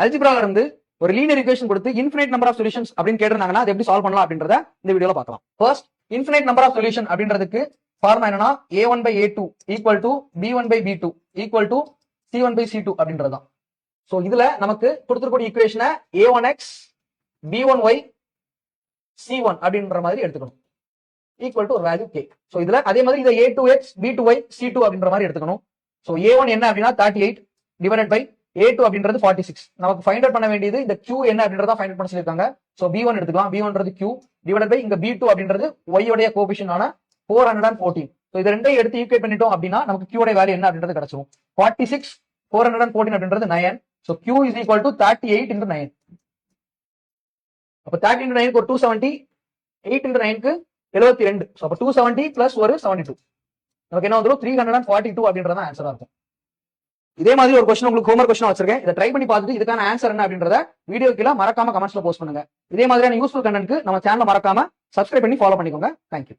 அல்ஜிப்ரால இருந்து ஒரு linear equation கொடுத்து இன்ஃபினைட் நம்பர் ஆஃப் சொல்யூஷன்ஸ் அப்படின்னு கேட்டிருந்தாங்கன்னா அது எப்படி சால்வ் பண்ணலாம் அப்படின்றத இந்த வீடியோல பார்க்கலாம். First, infinite number of solution அப்படின்றதுக்கு ஃபார்முலா என்னன்னா a1 by a2 equal to b1 by b2 equal to c1 by c2 அப்படின்றதுதான். சோ இதுல நமக்கு கொடுத்துருக்கூடிய ஈக்குவேஷனை a1x b1y c1 அப்படின்ற மாதிரி எடுத்துக்கணும் ஈக்குவல் டு ஒரு வேல்யூ k. சோ இதுல அதே மாதிரி இதை a2x b2y c2 அப்படின்ற மாதிரி எடுத்துக்கணும். சோ a1 என்ன அப்படின்னா 38 டிவைடட் பை a2 அப்படின்றது 46. நமக்கு ஃபைண்ட் அவுட் பண்ண வேண்டியது இந்த q என்ன அப்படின்றத ஃபைண்ட் அவுட் பண்ண சொல்லிருக்காங்க. சோ b1 எடுத்துக்கலாம். b1ன்றது q டிவைடட் பை இங்க b2 அப்படின்றது y உடைய கோஎஃபிஷியன்ட் ஆன 414. சோ இது ரெண்டையும் எடுத்து ஈக்குவேட் பண்ணிட்டோம் அப்படின்னா நமக்கு q உடைய வேல்யூ என்ன அப்படின்றது கிடைச்சிரும். 46 414 அப்படின்றது 9. So q is equal to 38 into 9. அப்ப 30 into 9 க்கு ஒரு 270, 8 into 9 க்கு 72. சோ அப்ப 270 பிளஸ் ஒரு 72 நமக்கு என்ன வந்துரும் 342 அப்படின்றத ஆன்சரா இருக்கும். இதே மாதிரி ஒரு கொஸ்டின் உங்களுக்கு ஹோம்வொர்க் கொஸ்டின் வச்சிருக்கேன். இதை ட்ரை பண்ணி பார்த்துட்டு இதுக்கான ஆன்சர் என்ன அப்படின்றத வீடியோ கீழே மறக்காம கமெண்ட்ஸ்ல போஸ்ட் பண்ணுங்க. இதே மாதிரியான யூஸ்ஃபுல் கண்டென்ட்க்கு நம்ம சேனலை மறக்காம சப்ஸ்கிரைப் பண்ணி ஃபாலோ பண்ணிக்கோங்க. தேங்க்யூ.